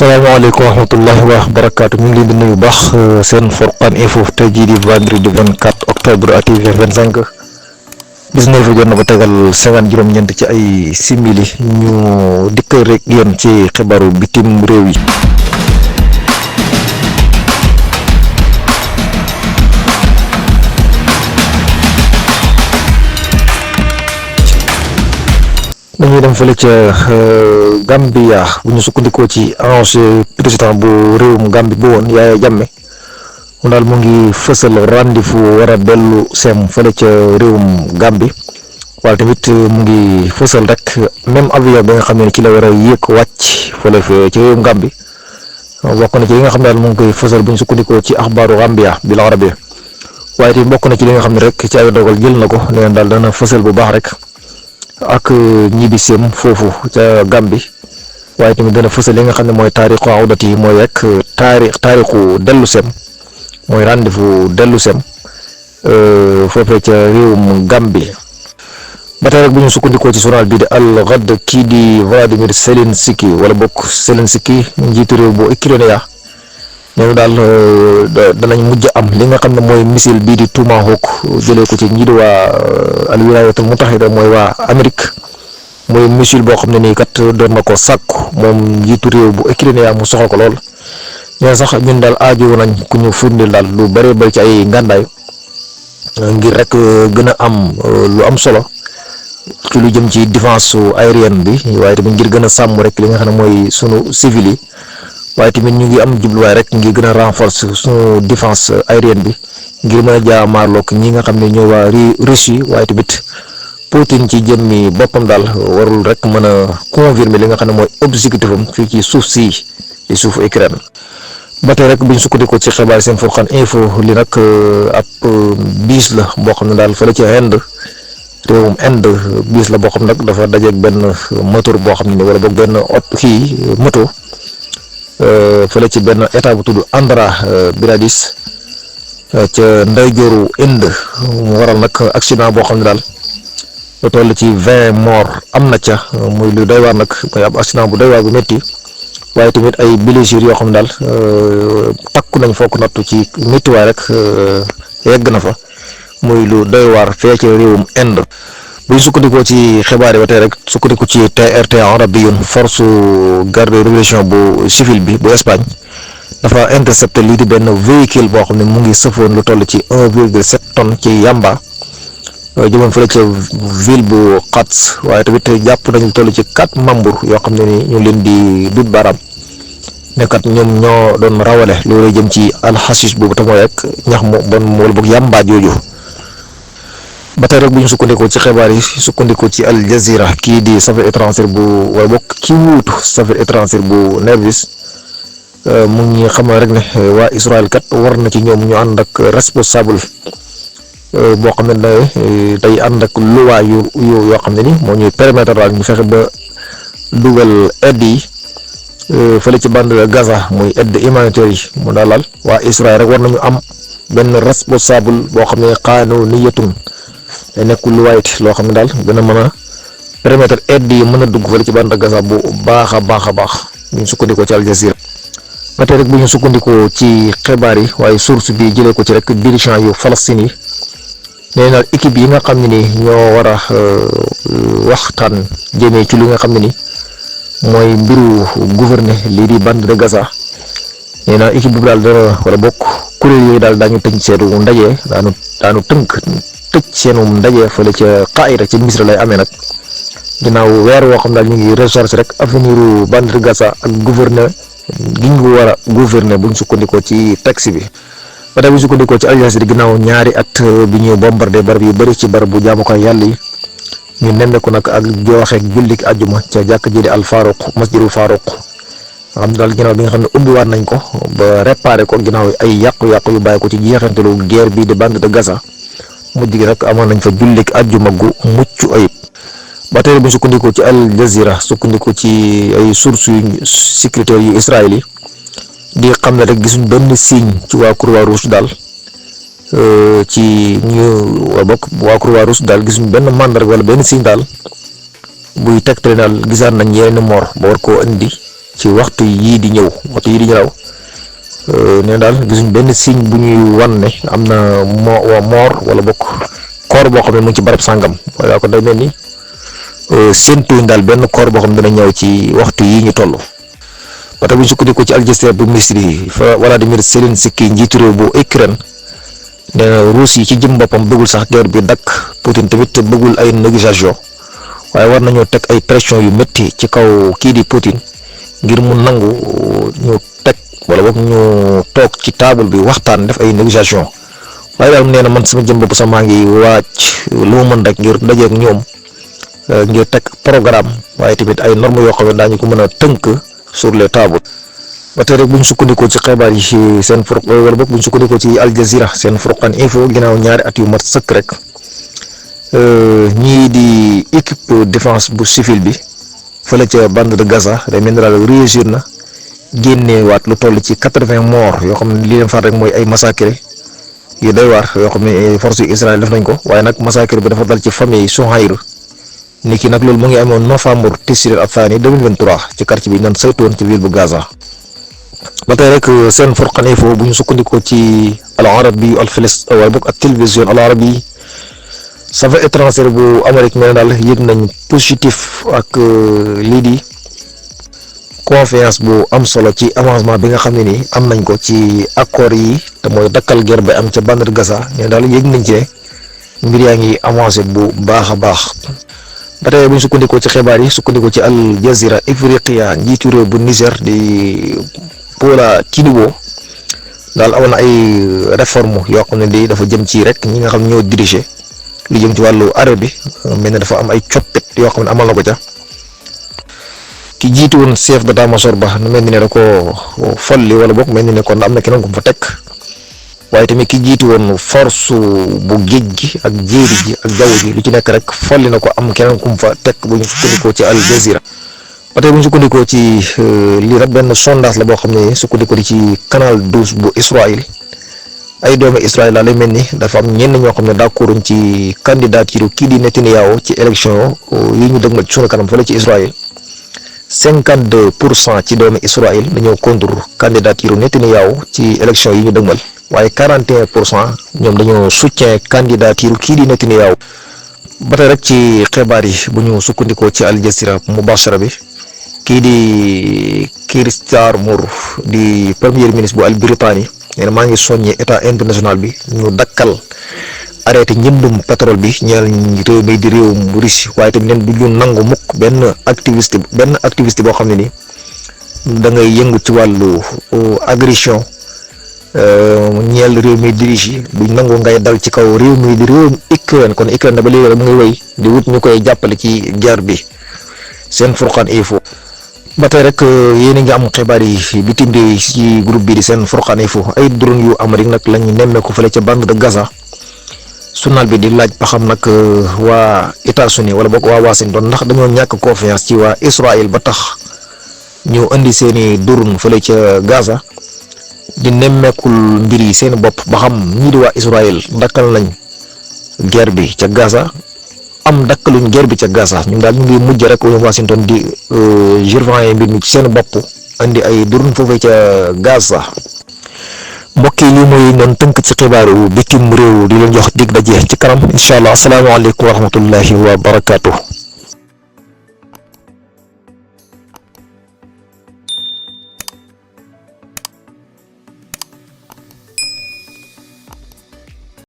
salaamaaleykum wa rahmatullahi wa barakaatu ñu ngi leen di nuyu baax seen Furqan info tey jii di vendredi 24 octobre at 2025 19 jot na ba tegal 50 juróom-ñeent ci ay simili ñu dikk rek yéen ci xibaaru bitim réew yi. dañuy dem fële ca Gambia bu ñu sukkandikoo ci ancien président bu réewum Gambie bu woon Yaya Jammeh mu daal mu ngi fësal rendez-vous war a dellu seem fële ca réewum Gambie waaye tamit mu ngi fësal rek même avion bi nga xam ne ci la war a yéeg wàcc fële ci réewum Gambie bokk na ci li nga xam ne daal mu ngi koy fësal bu ñu sukkandikoo ci axbaaru Gambia bil arabi waaye tamit bokk na ci li nga xam ne rek ci ay dogal jël na ko nee daal dana fësal bu baax rek. ak ñibbiseem foofu ca Gambie waaye tamit dana fësal li nga xam ne mooy taarixu awdati yi mooy rek taarixu dellu seem mooy rendez-vous dellu seem foofee ca réewum Gambie ba tey rek bu ñu sukkandikoo ci journal bi di Al Ghad kii di Vladimir Zelensky wala bokk Zelensky njiitu réew bu Ukraine ñoom daal danañ mujj am li nga xam ne mooy missile bii di Tomahawk jëlee ko ci ñi di waa al wilayatul mutahida mooy waa Amérique mooy missile boo xam ne nii kat doon na ko sàkku moom njiitu réew bu Ukraine mu soxla ko lool ñoo sax ñun daal aajo nañ ku ñu firndeel daal lu bëree bëri ci ay ngàndaay ngir rek gën a am lu am solo ci lu jëm ci défense aérienne bi waaye tamit ngir gën a sàmm rek li nga xam ne mooy sunu civil yi. waaye tamit ñu ngi am jubluwaay rek ngir gën a renforcer suñu défense aérienne bi ngir mën a jaamaarloog ñi nga xam ne ñoo waa Russie waaye tamit Poutine ci jëmmi boppam daal warul rek mën a confirmer li nga xam ne mooy objectif am fii ci suuf si di suufu Ukraine. ba tey rek bu ñu sukkandikoo ci xibaar seen Furqan info li nag ab biis la boo xam ne daal fële ci Inde réewum Inde biis la boo xam nag dafa dajeeg benn moteur boo xam ne wala boog benn moto. fële ci benn état bu tudd Andhra Pradesh ca ndeyjooru Inde mu waral nag accident boo xam ne daal lu toll ci 20 morts am na ca muy lu doy waar nag mooy ab accident bu doy waar bu métti waaye tamit ay blessures yoo xam ne daal takku nañ fokk nattu ci méttiwaay rek yegg na fa muy lu doy waar fee ci réewum Inde. bu ñu sukkandikoo ci xibaar yi ba tey rek sukkandiku ci TRT Arabiyun force garde révolution bu civil bi bu Espagne dafa intercepté lii di benn véhicule boo xam ne mu ngi sëfoon lu toll ci 1,7 tonnes ci yamba jëmoon fële ca ville bu Kats waaye tamit jàpp nañu lu toll ci 4 membres yoo xam ne ni ñu leen di dut baaraam nekkat ñoom ñoo doon rawale loolu jëm ci alxasis boobu te mooy rek ñax mu bon wala boog yamba jooju. ba tey rek bu ñu sukkandikoo ci xibaar yi sukkandikoo ci Al Jazeera kii di affaires étrangères bu wala bokk ki wuutu affaires étrangères bu Nervis mu ngi xamal rek ne waa Israël kat war na ci ñoom ñu ànd ak responsable boo xam ne day ànd ak luwaa yoo xam ne ni moo ñuy permettre daal ñu fexe ba dugal aide yi fële ci bande de Gaza muy aide humanitaire yi mu daal waa Israël rek war nañu am benn responsable boo xam ne qaanuniyatun day nekk lu waayit loo xam ne daal gën a mën a permettre aide yi mën a dugg fële ci bande Gaza bu baax a baax bu ñu sukkandikoo ci Al Jazeera ba tey rek bu ñu sukkandikoo ci xibaar yi waaye source bi jëlee ko ci rek dirigeant yu Palestine yi nee na équipe yi nga xam ne ni ñoo war a waxtaan jëmee ci li nga xam ne ni mooy mbiru gouverner lii di bande de Gaza nee na équipe bi daal dana wala bokk kuréel yooyu daal daañu tënk seenu ndaje daanu tëj seenu ndaje fële ca Qaahira ci Misra lay amee nag ginnaaw weer woo xam daal ñu ngi recherche rek avenir bande de Gaza ak gouverner gi ñu war a gouverner bu ñu sukkandikoo ci texte bi ba tey bu ñu sukkandikoo ci Al Jazeera ginnaaw ñaari at bi ñu bombardé barab yu bëri ci barab bu jaamukaay yàlla yi ñu nemmeeku nag ak joxe jullik àjjuma ca jàkk ji di al Faruq masjidul Faruq nga xam daal ginnaaw bi nga xam ne ubbiwaat nañ ko ba réparé ko ginnaaw ay yàqu-yàqu yu bàyyi ko ci jeexantalu guerre bii di bande de Gaza mujj gi nag amoon nañ fa jullik àjjuma gu mucc ayib ba tey bu ñu sukkandikoo ci Al Jazeera sukkandikoo ci ay sources yu sécuritaires yu Israël yi di xam ne rek gisuñ benn signe ci waa Croix-Rouge daal ci ñu bokk waa Croix-Rouge daal gisuñ benn mandarga wala benn signe daal buy tegtale daal gisaan nañ yeneen mort ba war koo indi ci waxtu yii di ñëw nee daal gisuñ benn signe bu ñuy wan ne am na moor wala bokk koor boo xam ne mu ngi ci barab sàngam wala ko day mel ni séentuñ daal benn koor boo xam ne dina ñëw ci waxtu yii ñu toll. ba tey bu ñu sukkandikoo ci Al Jazeera bu Misri fa Volodymyr Zelensky njiitu réew bu Ukraine nee na Russe yi ci jëm boppam bëggul sax guerre bi dakk Poutine tamit bëggul ay négociation waaye war nañoo teg ay pression yu métti ci kaw kii di Poutine ngir mu nangu ñu teg wala boog ñu toog ci table bi waxtaan def ay négociation waaye daal nee na man sama jëm bopp sax maa ngi waaj lu ma mën rek ngir dajeek ñoom ngir teg programme waaye tamit ay normes yoo xam ne daañu ko mën a tënk sur les tables. ba tey rek bu ñu sukkandikoo ci xibaar yi seen wala boog bu ñu sukkandikoo ci Al Jazeera seen Furqan Info ginnaaw ñaari at yu mat sëkk rek ñii di équipe défense bu civil bi fële ca bande de Gaza day mel ni daal réussir na génneewaat lu toll ci 80 morts yoo xam ne li leen faat rek mooy ay massacre yu doy waar yoo xam ne force yu Israël def nañ ko waaye nag massacre bi dafa dal ci famille Souhaïr ni ki nag loolu mu ngi amoon novembre Tishril Athani 2023 ci quartier bi ñu naan saytoon ci ville bu Gaza. ba tey rek seen Furqan Info bu ñu sukkandikoo ci al arabi al filistin wala boog ak télévision al arabi affaires étrangères bu Amérique mel daal yëg nañ positif ak lii di confiance bu am solo ci avancement bi nga xam ne nii am nañ ko ci accords yi te mooy dakkal guerre bi am ca bande de Gaza mais daal yëg nañ ci ne mbir yaa ngi avancé bu baax a baax. ba tey bu ñu sukkandikoo ci xibaar yi sukkandikoo ci Al Jazeera Ifriqiya njiitu réew bu Niger di Paula Tinubu daal amoon na ay réforme yoo xam ne di dafa jëm ci rek ñi nga xam ñoo diriger lu jëm ci wàllu arrêt bi mel ne dafa am ay coppit yoo xam ne amal na ko ca ki jiitu woon chef d'état-major ba nu mel ni ne da ko folli wala boog mel ni ne kon am na keneen ku fa teg waaye tamit ki jiitu woon force bu géej gi ak jéeri ji ak jaww ji lu ci nekk rek folli na ko am keneen ku fa teg bu ñu sukkandikoo ci Al Jazeera. ba tey bu ñu sukkandikoo ci lii rek benn sondage la boo xam ne sukkandikoo ci canal 12 bu Israël ay doomu Israël laa lay mel ni dafa am ñenn ñoo xam ne d'accorduñ ci candidature kii di Netanyahu ci élection yi ñu dëgmal ci sunu kanam fële ci Israël 52% ci doomu Israël dañoo contre candidature Netanyahu ci élection yi ñu dëgmal waaye 41% ñoom dañoo soutien candidature kii di Netanyahu. ba tey rek ci xibaar yi bu ñu sukkandikoo ci Al Jazeera mubashara bi kii di Keir Starmer di premier ministre bu Al-Britannie nee na maa ngi soññee état international bi ñu dakkal arrêté njëndum pétrole bi ñeel réew mi di réewum Russie waaye tamit neen du ñu nangu mukk benn activiste boo xam ne ni da ngay yëngu ci wàllu agression ñeel réew mi di Russie duñ nangu ngay dal ci kaw réew mi di réewum Ukraine kon Ukraine na ba léegi mu ngi wéy di wut ñu koy jàppale ci guerre bi seen Furqan Info. ba tey rek yéen a ngi am xibaar yi bitim réew ci groupe bi di seen Furqan Info ay drone yu Amérique nag lañ nemmeeku fële ca bande de Gaza journal bi di laaj ba xam nag waa États-Unis wala boog waa Washington ndax dañoo ñàkk confiance ci waa Israël ba tax ñu indi seeni drone fële ca Gaza di nemmeekul mbir yi seen bopp ba xam ñii di waa Israël dakkal nañ guerre bi ca Gaza am dakkaluñ guerre bi ca Gaza ñun daal ñu ngi mujj rek Washington di surveiller mbir mi ci seen bopp andi ay drone foofee ca Gaza. mbokk yi lii mooy noonu tënk ci xibaaru bitim réew di leen jox dig daje ci kanam incha allah asalaamaaleykum wa rahmatullahi wa barakaatu.